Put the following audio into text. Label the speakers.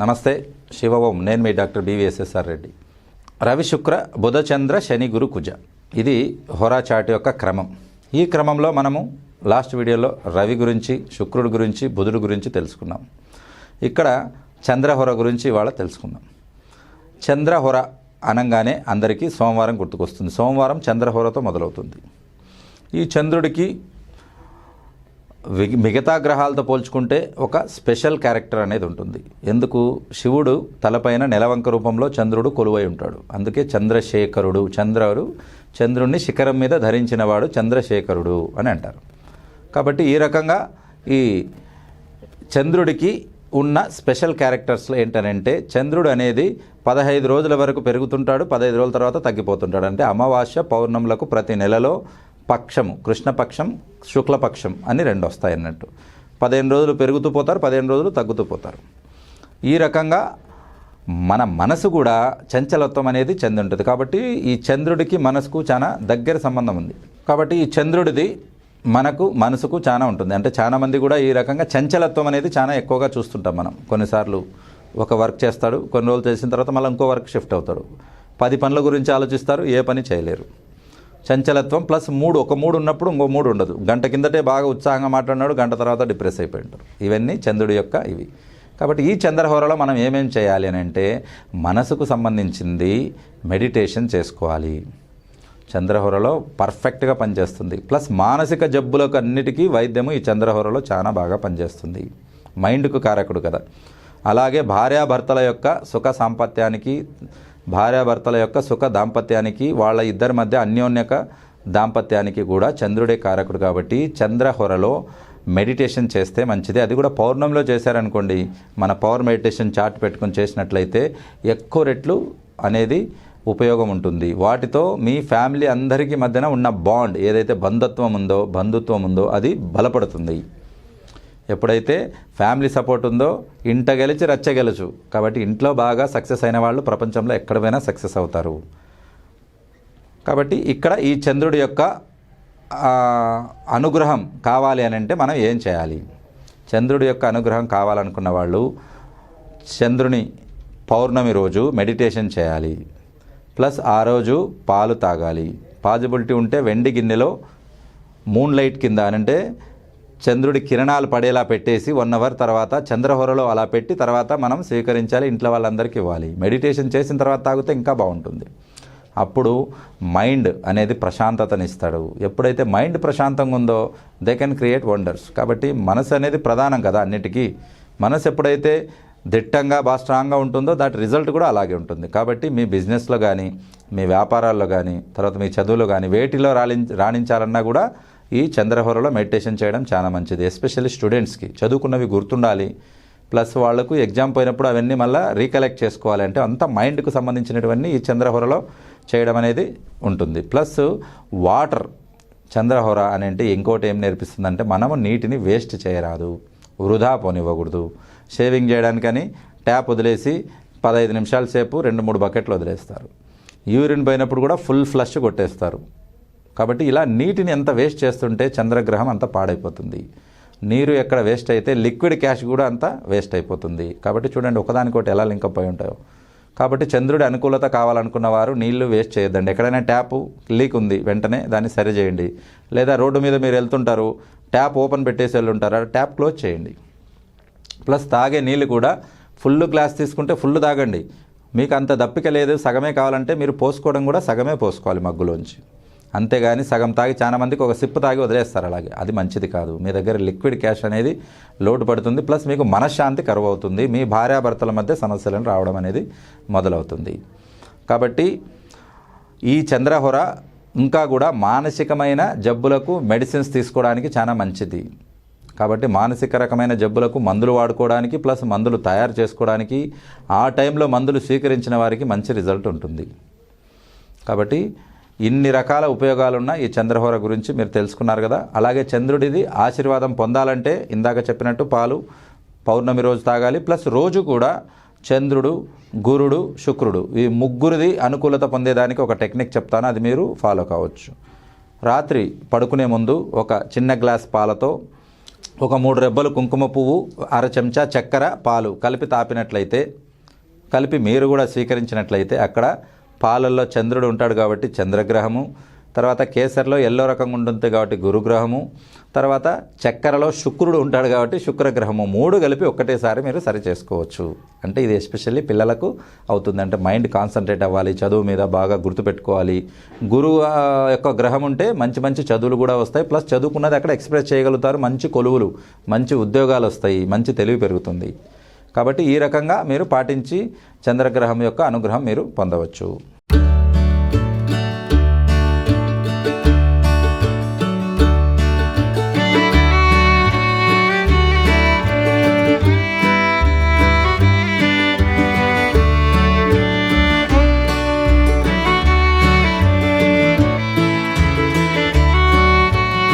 Speaker 1: నమస్తే శివ ఓం. నేను మీ డాక్టర్ బివిఎస్ఎస్ఆర్ రెడ్డి. రవి శుక్ర బుధ చంద్ర శని గురు కుజ, ఇది హోరా చార్ట్ యొక్క క్రమం. ఈ క్రమంలో మనము లాస్ట్ వీడియోలో రవి గురించి, శుక్రుడు గురించి, బుధుడు గురించి తెలుసుకున్నాం. ఇక్కడ చంద్రహోర గురించి ఇవాళ తెలుసుకుందాం. చంద్రహోర అనగానే అందరికీ సోమవారం గుర్తుకొస్తుంది. సోమవారం చంద్రహోరతో మొదలవుతుంది. ఈ చంద్రుడికి మిగతా గ్రహాలతో పోల్చుకుంటే ఒక స్పెషల్ క్యారెక్టర్ అనేది ఉంటుంది. ఎందుకు? శివుడు తలపైన నెలవంక రూపంలో చంద్రుడు కొలువై ఉంటాడు. అందుకే చంద్రశేఖరుడు, చంద్రుడిని శిఖరం మీద ధరించినవాడు చంద్రశేఖరుడు అని అంటారు. కాబట్టి ఈ రకంగా ఈ చంద్రుడికి ఉన్న స్పెషల్ క్యారెక్టర్స్లో ఏంటనంటే, చంద్రుడు అనేది 15 రోజుల వరకు పెరుగుతుంటాడు, 15 రోజుల తర్వాత తగ్గిపోతుంటాడు. అంటే అమావాస్య పౌర్ణములకు ప్రతి నెలలో పక్షము, కృష్ణపక్షం, శుక్లపక్షం అని రెండు వస్తాయి అన్నట్టు. 15 రోజులు పెరుగుతూ పోతారు, 15 రోజులు తగ్గుతూ పోతారు. ఈ రకంగా మన మనసు కూడా చంచలత్వం అనేది చెంది ఉంటుంది. కాబట్టి ఈ చంద్రుడికి మనసుకు చాలా దగ్గర సంబంధం ఉంది. కాబట్టి ఈ చంద్రుడిది మనసుకు చాలా ఉంటుంది. అంటే చాలా మంది కూడా ఈ రకంగా చంచలత్వం అనేది చాలా ఎక్కువగా చూస్తుంటాం మనం. కొన్నిసార్లు ఒక వర్క్ చేస్తాడు, కొన్ని రోజులు చేసిన తర్వాత మళ్ళీ ఇంకో వర్క్ షిఫ్ట్ అవుతాడు. 10 పనుల గురించి ఆలోచిస్తారు, ఏ పని చేయలేరు. చంచలత్వం ప్లస్ ఒక మూడు ఉన్నప్పుడు ఇంకో మూడు ఉండదు. గంట కిందటే బాగా ఉత్సాహంగా మాట్లాడినాడు, గంట తర్వాత డిప్రెస్ అయిపోయి ఉంటారు. ఇవన్నీ చంద్రుడి యొక్క ఇవి. కాబట్టి ఈ చంద్రహోరలో మనం ఏమేం చేయాలి అని అంటే, మనసుకు సంబంధించింది మెడిటేషన్ చేసుకోవాలి. చంద్రహోరలో పర్ఫెక్ట్గా పనిచేస్తుంది. ప్లస్ మానసిక జబ్బులకు అన్నిటికీ వైద్యము ఈ చంద్రహోరలో చాలా బాగా పనిచేస్తుంది. మైండ్కు కారకుడు కదా. అలాగే భార్యాభర్తల యొక్క సుఖ సాంపత్యానికి, భార్యాభర్తల యొక్క సుఖ దాంపత్యానికి, వాళ్ళ ఇద్దరి మధ్య అన్యోన్యక దాంపత్యానికి కూడా చంద్రుడే కారకుడు. కాబట్టి చంద్రహోరలో మెడిటేషన్ చేస్తే మంచిది. అది కూడా పౌర్ణమిలో చేశారనుకోండి, మన పవర్ మెడిటేషన్ చార్ట్ పెట్టుకొని చేసినట్లయితే ఎక్కువ రెట్లు అనేది ఉపయోగం ఉంటుంది. వాటితో మీ ఫ్యామిలీ అందరికీ మధ్యన ఉన్న బాండ్, ఏదైతే బంధుత్వం ఉందో అది బలపడుతుంది. ఎప్పుడైతే ఫ్యామిలీ సపోర్ట్ ఉందో ఇంట గెలిచి రచ్చ గెలుచు. కాబట్టి ఇంట్లో బాగా సక్సెస్ అయిన వాళ్ళు ప్రపంచంలో ఎక్కడ పోయినా సక్సెస్ అవుతారు. కాబట్టి ఇక్కడ ఈ చంద్రుడి యొక్క అనుగ్రహం కావాలి అని అంటే మనం ఏం చేయాలి? చంద్రుడి యొక్క అనుగ్రహం కావాలనుకున్న వాళ్ళు చంద్రుని పౌర్ణమి రోజు మెడిటేషన్ చేయాలి. ప్లస్ ఆ రోజు పాలు తాగాలి. పాజిబిలిటీ ఉంటే వెండి గిన్నెలో మూన్ లైట్ కింద, అంటే చంద్రుడి కిరణాలు పడేలా పెట్టేసి 1 అవర్ తర్వాత చంద్రహోరలో అలా పెట్టి తర్వాత మనం స్వీకరించాలి. ఇంట్లో వాళ్ళందరికీ ఇవ్వాలి. మెడిటేషన్ చేసిన తర్వాత తాగితే ఇంకా బాగుంటుంది. అప్పుడు మైండ్ అనేది ప్రశాంతతనిస్తాడు. ఎప్పుడైతే మైండ్ ప్రశాంతంగా ఉందో దే కెన్ క్రియేట్ వండర్స్. కాబట్టి మనసు అనేది ప్రధానం కదా అన్నిటికీ. మనసు ఎప్పుడైతే దిట్టంగా బాగా స్ట్రాంగ్గా ఉంటుందో దాని రిజల్ట్ కూడా అలాగే ఉంటుంది. కాబట్టి మీ బిజినెస్లో కానీ, మీ వ్యాపారాల్లో కానీ, తర్వాత మీ చదువులో కానీ, వేటిలో రాణించాలన్నా కూడా ఈ చంద్రహోరలో మెడిటేషన్ చేయడం చాలా మంచిది. ఎస్పెషల్లీ స్టూడెంట్స్కి చదువుకున్నవి గుర్తుండాలి. ప్లస్ వాళ్ళకు ఎగ్జామ్ పోయినప్పుడు అవన్నీ మళ్ళీ రీకలెక్ట్ చేసుకోవాలి. అంటే అంతా మైండ్కు సంబంధించినటువన్నీ ఈ చంద్రహోరలో చేయడం అనేది ఉంటుంది. ప్లస్ వాటర్, చంద్రహోర అనేది ఇంకోటి ఏం నేర్పిస్తుందంటే, మనము నీటిని వేస్ట్ చేయరాదు, వృధా పోనివ్వకూడదు. షేవింగ్ చేయడానికని ట్యాప్ వదిలేసి 15 నిమిషాల సేపు 2-3 బకెట్లు వదిలేస్తారు. యూరిన్ పోయినప్పుడు కూడా ఫుల్ ఫ్లష్ కొట్టేస్తారు. కాబట్టి ఇలా నీటిని ఎంత వేస్ట్ చేస్తుంటే చంద్రగ్రహం అంత పాడైపోతుంది. నీరు ఎక్కడ వేస్ట్ అయితే లిక్విడ్ క్యాష్ కూడా అంతా వేస్ట్ అయిపోతుంది. కాబట్టి చూడండి ఒకదానికొకటి ఎలా లింకప్ అయి ఉంటాయో. కాబట్టి చంద్రుడి అనుకూలత కావాలనుకున్న వారు నీళ్లు వేస్ట్ చేయొద్దండి. ఎక్కడైనా ట్యాప్ లీక్ ఉంది, వెంటనే దాన్ని సరి చేయండి. లేదా రోడ్డు మీద మీరు వెళ్తుంటారు, ట్యాప్ ఓపెన్ పెట్టేసి వెళ్ళుంటారు, ట్యాప్ క్లోజ్ చేయండి. ప్లస్ తాగే నీళ్ళు కూడా ఫుల్ గ్లాస్ తీసుకుంటే ఫుల్ తాగండి. మీకు అంత దప్పిక లేదు, సగమే కావాలంటే మీరు పోసుకోవడం కూడా సగమే పోసుకోవాలి మగ్గులోంచి. అంతేగాని సగం తాగి చాలా మందికి ఒక సిప్పు తాగి వదిలేస్తారు. అలాగే అది మంచిది కాదు. మీ దగ్గర లిక్విడ్ క్యాష్ అనేది లోటు పడుతుంది. ప్లస్ మీకు మనశ్శాంతి కరువు అవుతుంది. మీ భార్యాభర్తల మధ్య సమస్యలను రావడం అనేది మొదలవుతుంది. కాబట్టి ఈ చంద్రహోర ఇంకా కూడా మానసికమైన జబ్బులకు మెడిసిన్స్ తీసుకోవడానికి చాలా మంచిది. కాబట్టి మానసిక రకమైన జబ్బులకు మందులు వాడుకోవడానికి, ప్లస్ మందులు తయారు చేసుకోవడానికి, ఆ టైంలో మందులు స్వీకరించిన వారికి మంచి రిజల్ట్ ఉంటుంది. కాబట్టి ఇన్ని రకాల ఉపయోగాలున్న ఈ చంద్రహోర గురించి మీరు తెలుసుకున్నారు కదా. అలాగే చంద్రుడిది ఆశీర్వాదం పొందాలంటే ఇందాక చెప్పినట్టు పాలు పౌర్ణమి రోజు తాగాలి. ప్లస్ రోజు కూడా చంద్రుడు, గురుడు, శుక్రుడు ఈ ముగ్గురిది అనుకూలత పొందేదానికి ఒక టెక్నిక్ చెప్తాను, అది మీరు ఫాలో కావచ్చు. రాత్రి పడుకునే ముందు ఒక చిన్న గ్లాస్ పాలతో ఒక 3 రెబ్బలు కుంకుమ పువ్వు, అర చెంచా చక్కెర, పాలు కలిపి తాపినట్లయితే, కలిపి మీరు కూడా స్వీకరించినట్లయితే అక్కడ పాలల్లో చంద్రుడు ఉంటాడు కాబట్టి చంద్రగ్రహము, తర్వాత కేసరిలో ఎల్లో రకంగా ఉంటుంది కాబట్టి గురుగ్రహము, తర్వాత చక్కెరలో శుక్రుడు ఉంటాడు కాబట్టి శుక్రగ్రహము, 3 కలిపి ఒక్కటేసారి మీరు సరి చేసుకోవచ్చు. అంటే ఇది ఎస్పెషల్లీ పిల్లలకు అవుతుంది. అంటే మైండ్ కాన్సన్ట్రేట్ అవ్వాలి, చదువు మీద బాగా గుర్తుపెట్టుకోవాలి. గురువు యొక్క గ్రహం ఉంటే మంచి మంచి చదువులు కూడా వస్తాయి, ప్లస్ చదువుకున్నది అక్కడ ఎక్స్ప్రెస్ చేయగలుగుతారు, మంచి కొలువులు, మంచి ఉద్యోగాలు వస్తాయి, మంచి తెలివి పెరుగుతుంది. కాబట్టి ఈ రకంగా మీరు పాటించి చంద్రగ్రహం యొక్క అనుగ్రహం మీరు పొందవచ్చు.